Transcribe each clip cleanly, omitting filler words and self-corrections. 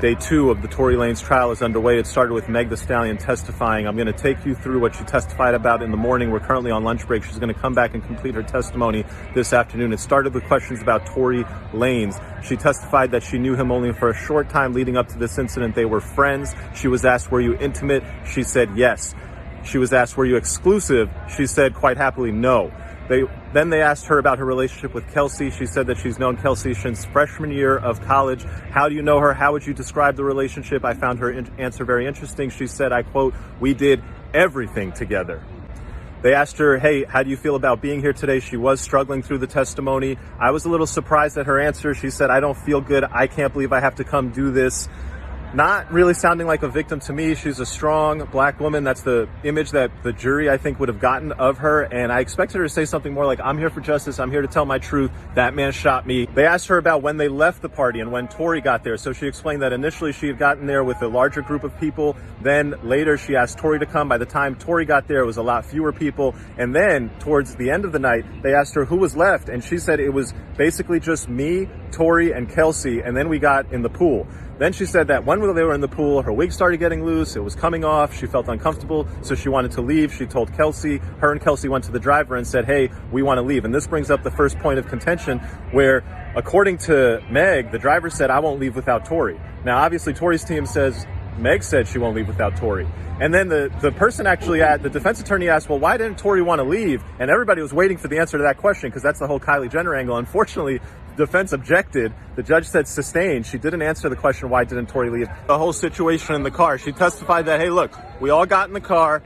Day 2 of the Tory Lanez trial is underway. It started with Meg Thee Stallion testifying. I'm going to take you through what she testified about in the morning. We're currently on lunch break. She's going to come back and complete her testimony this afternoon. It started with questions about Tory Lanez. She testified that she knew him only for a short time leading up to this incident. They were friends. She was asked, were you intimate? She said yes. She was asked, were you exclusive? She said quite happily no. Then they asked her about her relationship with Kelsey. She said that she's known Kelsey since freshman year of college. How do you know her? How would you describe the relationship? I found her answer very interesting. She said, I quote, we did everything together. They asked her, hey, how do you feel about being here today? She was struggling through the testimony. I was a little surprised at her answer. She said, I don't feel good. I can't believe I have to come do this. Not really sounding like a victim to me. She's a strong black woman. That's the image that the jury, I think, would have gotten of her. And I expected her to say something more like, I'm here for justice. I'm here to tell my truth. That man shot me. They asked her about when they left the party and when Tory got there. So she explained that initially she had gotten there with a larger group of people. Then later she asked Tory to come. By the time Tory got there, it was a lot fewer people. And then towards the end of the night, they asked her who was left. And she said it was basically just me, Tory, and Kelsey. And then we got in the pool. Then she said that when they were in the pool, her wig started getting loose. It was coming off. She felt uncomfortable, so she wanted to leave. She told Kelsey. Her and Kelsey went to the driver and said, hey, we want to leave. And this brings up the first point of contention where, according to Meg, the driver said, I won't leave without Tory. Now, obviously, Tory's team says Meg said she won't leave without Tory. And then the person actually, the defense attorney asked, well, why didn't Tory want to leave? And everybody was waiting for the answer to that question because that's the whole Kylie Jenner angle. Unfortunately, defense objected. The judge said sustained. She didn't answer the question, why didn't Tory leave? The whole situation in the car. She testified that, hey, look, we all got in the car.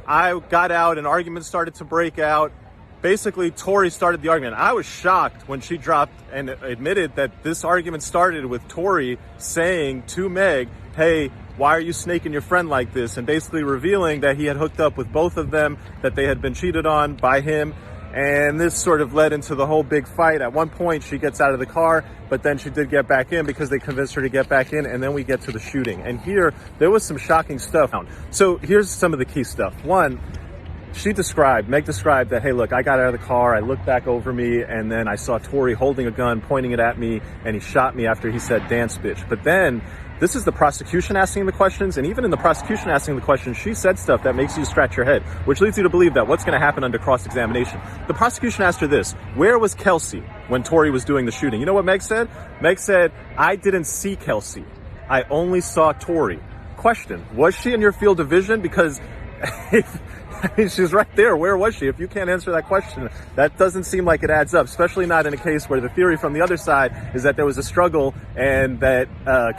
I got out. An argument started to break out. Basically, Tory started the argument. I was shocked when she dropped and admitted that this argument started with Tory saying to Meg, hey, why are you snaking your friend like this? And basically revealing that he had hooked up with both of them, that they had been cheated on by him. And this sort of led into the whole big fight. At one point, she gets out of the car, but then she did get back in because they convinced her to get back in. And then we get to the shooting. And here, there was some shocking stuff. So here's some of the key stuff. One, Meg described that, hey, look, I got out of the car, I looked back over me, and then I saw Tory holding a gun, pointing it at me, and he shot me after he said, dance bitch. But then, this is the prosecution asking the questions, and even in the prosecution asking the questions, she said stuff that makes you scratch your head, which leads you to believe that what's going to happen under cross-examination. The prosecution asked her this, where was Kelsey when Tory was doing the shooting? You know what Meg said? Meg said, I didn't see Kelsey. I only saw Tory. Question, was she in your field of vision? Because I mean, she's right there. Where was she? If you can't answer that question, that doesn't seem like it adds up, especially not in a case where the theory from the other side is that there was a struggle and that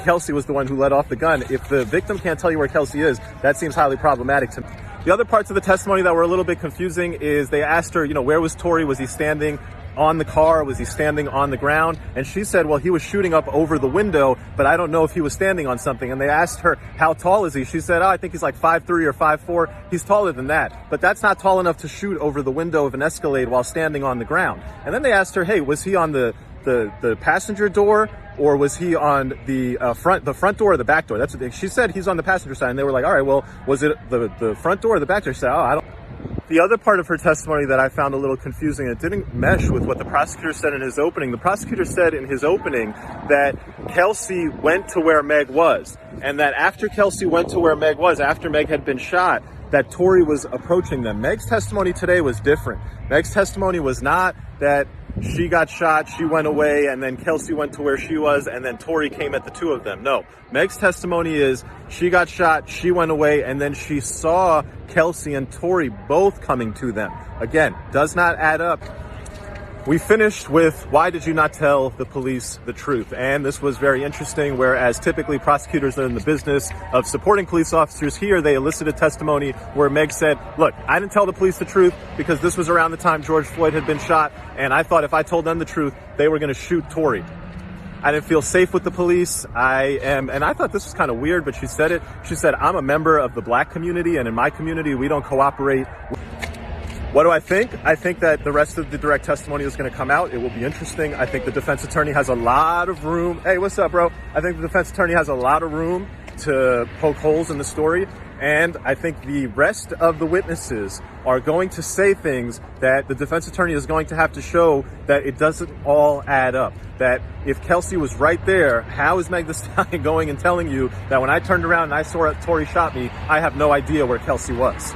Kelsey was the one who let off the gun. If the victim can't tell you where Kelsey is, that seems highly problematic to me. The other parts of the testimony that were a little bit confusing is they asked her, where was Tory? Was he standing on the car? Was he standing on the ground? And she said, well, he was shooting up over the window, but I don't know if he was standing on something. And they asked her, how tall is he? She said, I think he's like 5'3" or 5'4". He's taller than that, but that's not tall enough to shoot over the window of an Escalade while standing on the ground. And then they asked her, hey, was he on the passenger door, or was he on the front door or the back door? That's what she said. He's on the passenger side. And they were like, all right, well, was it the front door or the back door? She said, I don't. The other part of her testimony that I found a little confusing, it didn't mesh with what the prosecutor said in his opening. The prosecutor said in his opening that Kelsey went to where Meg was, and that after Kelsey went to where Meg was, after Meg had been shot, that Tory was approaching them. Meg's testimony today was different. Meg's testimony was not that she got shot, she went away, and then Kelsey went to where she was, and then Tory came at the two of them. No, Meg's testimony is she got shot, she went away, and then she saw Kelsey and Tory both coming to them. Again, does not add up. We finished with, why did you not tell the police the truth? And this was very interesting, whereas typically prosecutors are in the business of supporting police officers. Here, they elicited testimony where Meg said, look, I didn't tell the police the truth because this was around the time George Floyd had been shot, and I thought if I told them the truth, they were going to shoot Tory. I didn't feel safe with the police. And I thought this was kind of weird, but she said it. She said, I'm a member of the black community, and in my community, we don't cooperate. What do I think? I think that the rest of the direct testimony is going to come out. It will be interesting. I think the defense attorney has a lot of room. Hey, what's up, bro? I think the defense attorney has a lot of room to poke holes in the story. And I think the rest of the witnesses are going to say things that the defense attorney is going to have to show that it doesn't all add up. That if Kelsey was right there, how is Meg Thee Stallion going and telling you that when I turned around and I saw Tory shot me, I have no idea where Kelsey was?